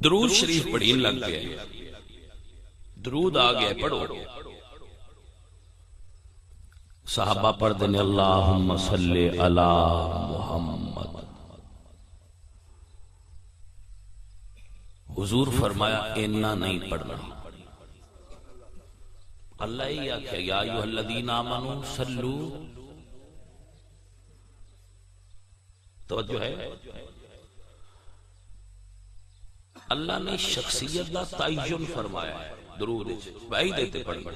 درود شریف پڑھین لگ گئے، درود آ گئے پڑھو، صحابہ پڑھ دینے اللہم صلی علی محمد، حضور فرمایا اینا نہیں پڑھنا، اللہ ہی آکھیا یا ایھا الذین آمنوا صلو، توجہ ہے، اللہ نے شخصیت دا تعین فرمایا ہے درود بھائی دیتے پڑھنا،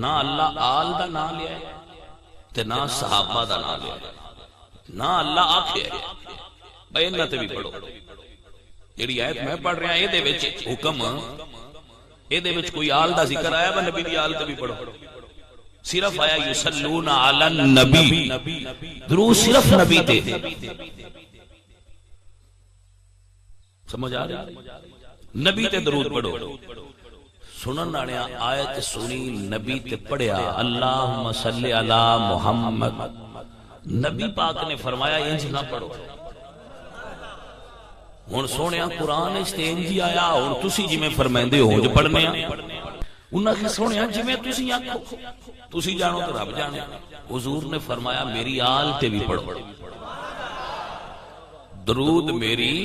نہ اللہ آل دا نام لیا ہے تے نہ صحابہ دا نام لیا ہے، نہ اللہ آکھے ہے بھائی انہاں تے بھی پڑھو، جیڑی آیت میں پڑھ رہا اے دے وچ حکم اے دے وچ کوئی آل دا ذکر آیا با نبی دی آل تے بھی پڑھو، صرف آیا یصلون علی النبی، درود صرف نبی تے، سمجھ آ رہا نبی تے درود پڑھو، سنن آنیا آیت سنی نبی تے پڑھیا اللہم صلی علی محمد، نبی پاک نے فرمایا انج نہ پڑھو، ہن سونیا قرآن اس تے انج ہی آیا، ہن تسی جی میں فرمائندے ہو جو پڑھنے ہیں انہاں کے سونیا جی میں تسی آکھو، تسی جانو تو رب جانے، حضور نے فرمایا میری آل تے بھی پڑھو، درود میری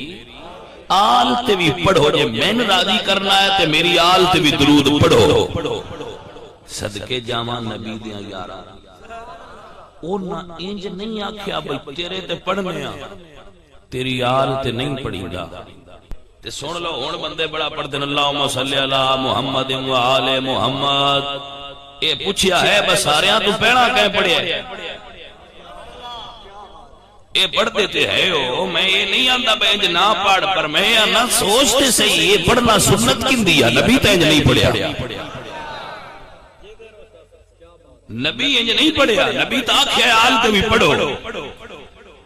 آل تے بھی پڑھو، جے میں راضی کرنا ہے تے میری آل تے بھی درود پڑھو، صدقے جاواں نبی دیاں یاراں، انہاں انج نہیں آکھیا بھئی تیرے تے پڑھنے آ تیری آل تے نہیں پڑھی گا، تے سن لو ہن بندے بڑا پڑھ دین اللہم صلی علی محمد و آل محمد، اے پوچھیا ہے بس ساریاں تو پہلا کہیں پڑھیا ہے، اے پڑھ دیتے ہے ہو، میں یہ نہیں آندہ بینج نہ پڑھ، پر میں یہ نہ سوچتے صحیح یہ پڑھنا سنت کن دیا، نبی تینج نہیں پڑھیا، نبی انج نہیں پڑھیا، نبی تاک خیال تے بھی پڑھو،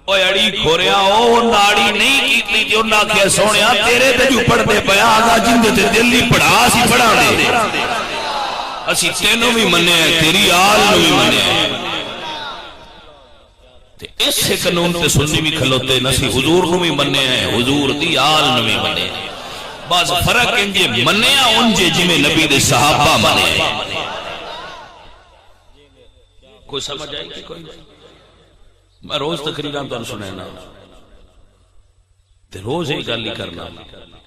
اوہ اڑی کھوریا او ناڑی نہیں کیتلی جو نہ کہہ سونیا تیرے تے جو پڑھ دے پیا آگا جن دے دلی پڑھا سی پڑھا دے، اسی تینوں بھی منے ہیں تیری آل نو بھی منے ہیں، اس سے قانون تے سنی بھی کھلوتے نسی حضور نو بھی منے ہیں، حضور دی آل نو بھی منے ہیں، بعض فرق انجے منے ہیں انجے جمیں نبی دے صحابہ منے ہیں، کوئی سمجھ آئی کہ کوئی میں روز تقریران تو سنے نا تے روز ہی گالی کرنا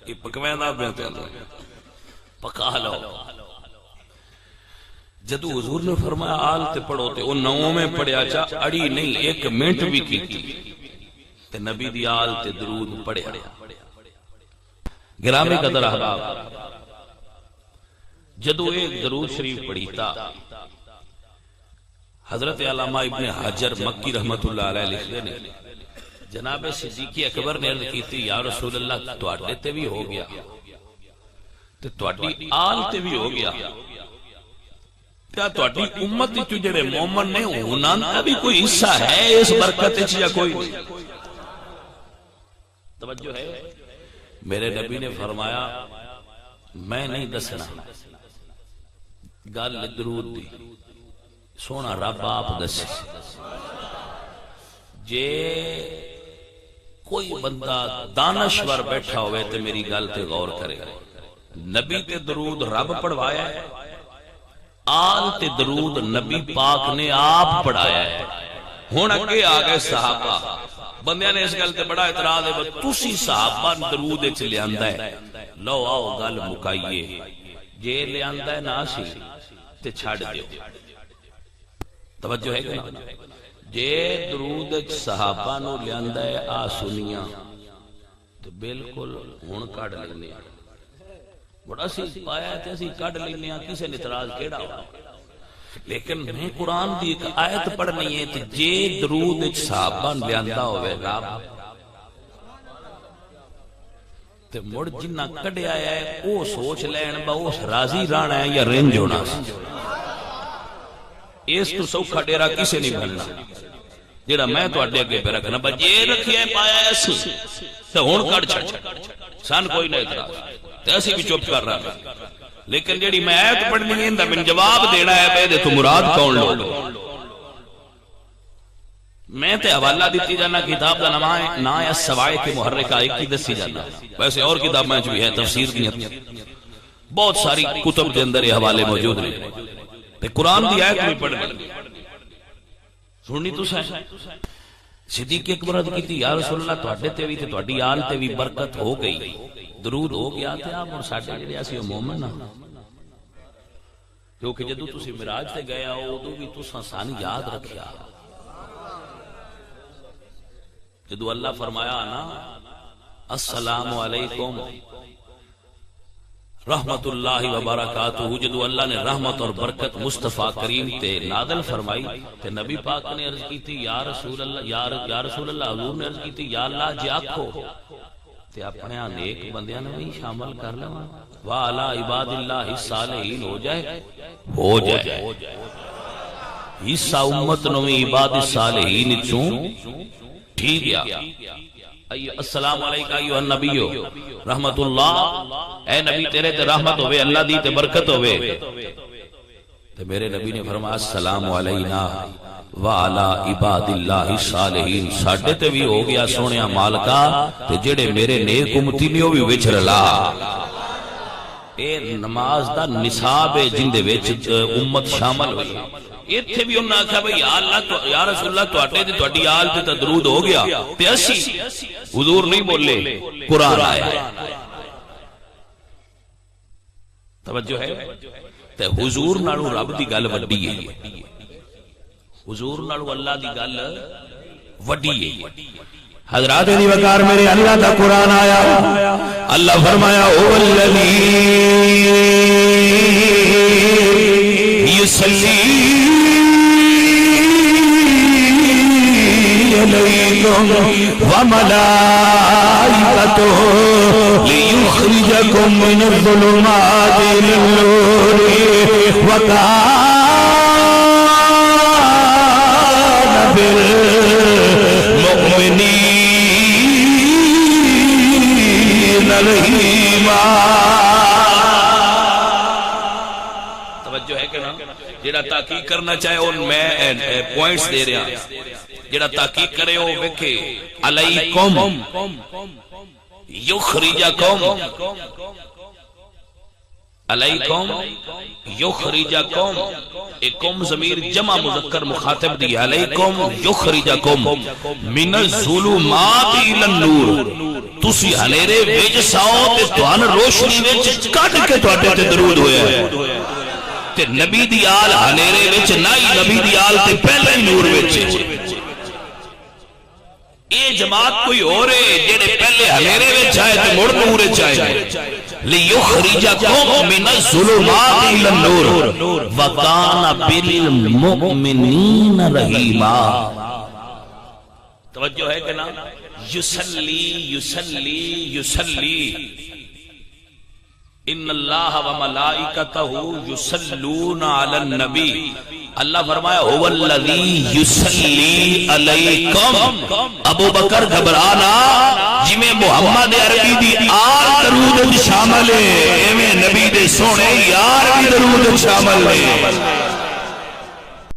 یہ پکوین آپ بیتے ہیں پکا لو، جدو حضور نے فرمایا آل تے پڑھو تے وہ نو میں پڑھیا چا اڑی نہیں ایک منٹ بھی کی تے نبی دی آل تے درود پڑھیا، گرامی قدر احباب جدو ایک درود شریف پڑھی تا حضرت علامہ ابن حجر مکی رحمت اللہ علیہ لکھتے نے جناب صدیق اکبر نے عرض کی تھی یا رسول اللہ تواڈے تے بھی ہو گیا تے تواڈی آل تے بھی ہو گیا، کیا تواڈی امت وچ جڑے مومن نے انہاں دا بھی کوئی حصہ ہے اس برکت وچ یا کوئی نہیں؟ توجہ ہے، میرے نبی نے فرمایا میں نہیں دسنا گل درود دی، سونا رب آپ دسے، جے کوئی بندہ دانشور بیٹھا ہوئے تے میری گل تے غور کرے، نبی تے درود رب پڑھوایا ہے، آل تے درود نبی پاک نے آپ پڑھایا ہے، ہون اگے آگئے صحابہ، بندیاں نے اس گل تے بڑا اعتراض ہے تسی صحابہ درود اچ لے آندا ہے، لو آؤ گل مکائیے، جے لے آندا ہے ناسی تے چھاڑ دیو، توجہ ہے کہ نا، جے درود اچ صحابہ نو لے آندا ہے آ سنیاں تو بالکل ہون کڈ لینے بڑا سی پایا تے اسی کڈ لینے کسے نے اعتراض کیڑا ہوا، لیکن میں قرآن دی ایک آیت پڑھنی ہے تے جے درود اچ صحابہ لے آندا ہوئے رب تے مڑ جنہ کڈیا ہے او سوچ لین با اس راضی رانا ہے یا رنج ہونا سی، اس تو سوکھا ڈیرا کسے نہیں بھلنا جیڑا میں تو اڈے اگے پہ رکھنا با جے رکھیا پایا ایسی تو ہون کڑ چھڑ سان کوئی نہیں اعتراض تے اسی بھی چپ کر رہا، لیکن جیڑی میں آیت پڑھنی ہے اندہ من جواب دینا ہے بے دے تو مراد کون لو، میں تے حوالہ دیتی جانا کتاب دا نا ہے السوائق محرکہ ایک کی دسی جانا، ویسے اور کتاب میں جو ہے تفسیر دی بہت ساری کتب دے اندر یہ حوالے موجود ہیں تے قرآن دی آیت بھی پڑھ لیں سننی تو سائے صدیق اکبر عرض کیتی یا رسول اللہ تواڈے تے وی تے تواڈی آل تے وی برکت ہو گئی، درود ہو گیا تے آپ اور ساڈے جڑے اسی مومن نا، کیونکہ جدوں تسی معراج تے گئے ہو اودوں بھی تساں سانو یاد رکھیا، جدو اللہ فرمایا نا السلام علیکم رحمت اللہ وبرکاتہ، جدو اللہ نے رحمت اور برکت مصطفیٰ کریم تے نازل فرمائی تے نبی پاک نے عرض کی تھی یا رسول اللہ یا رسول اللہ، حضور نے عرض کی تھی یا اللہ جی آکھو تے اپنے نیک بندیاں نے بھی شامل کر لیں وَعَلَىٰ عِبَادِ اللَّهِ الصَّالِحِينَ ہو جائے حصہ امت نوی عباد الصالحین چوں ٹھیک ہے۔ السلام علیکہ ایوہ النبیو رحمت اللہ، اے نبی تیرے تے رحمت ہوئے، اللہ دی تے برکت ہوئے، تے میرے نبی نے فرمایا السلام علینا وعلا عباد اللہ الصالحین، ساڑھے تے بھی ہو گیا سونیا مالکا تے جڑے میرے نیک امتی نے بھی وچ رلا۔ اے نماز دا نصاب ہے جن دے وچ امت شامل ہوئی، ایتھے بھی انہاں کہا بھئی یا رسول اللہ تواڈے تے تواڈی آل تے تدرود ہو گیا تے اسی حضور نہیں بولے، قرآن آیا توجہ ہے تے حضور نالو رب دی گل وڈی ہے، حضور نالو اللہ دی گل وڈی ہے۔ حضرات دی وقار میرے اللہ دا قرآن آیا، اللہ فرمایا او الذی یصلی علیکم وملائکتہ لیخرجکم من الظلمات الی النور وکان بالمؤمنین رحیما۔ توجہ ہے کہ نا، جڑا تحقیق کرنا چاہے اور میں پوائنٹس دے رہا، جڑا تحقیق کرے ہو ویکھے علیکم یخرجکم، علیکم یخرجکم، ایکم ضمیر جمع مذکر مخاطب دی، علیکم یخرجکم من الظلمات الی النور، تسی ہنیرے وچ ساؤ تے تہن روشنی وچ کڈ کے تواڈے تے درود ہویا ہے تے نبی دی آل ہنیرے وچ نہیں، نبی دی آل تے پہلے نور وچ۔ اے جماعت کوئی اور ہے جڑے پہلے ہنیرے وچ آئے تے مڑ نور وچ آئے، لیخرجکم من الظلمات الی النور وکان بالمؤمنین رحیما۔ توجہ ہے کہ نا، یصلی یصلی یصلی، ان اللہ و ملائکتہ یصلون علی النبی، اللہ فرمایا هو الذی یصلی علیکم۔ ابو بکر گھبرانا جی میں محمد عربی دی آل درود شامل ہے، ایویں نبی دے سونے یار بھی درود شامل ہے۔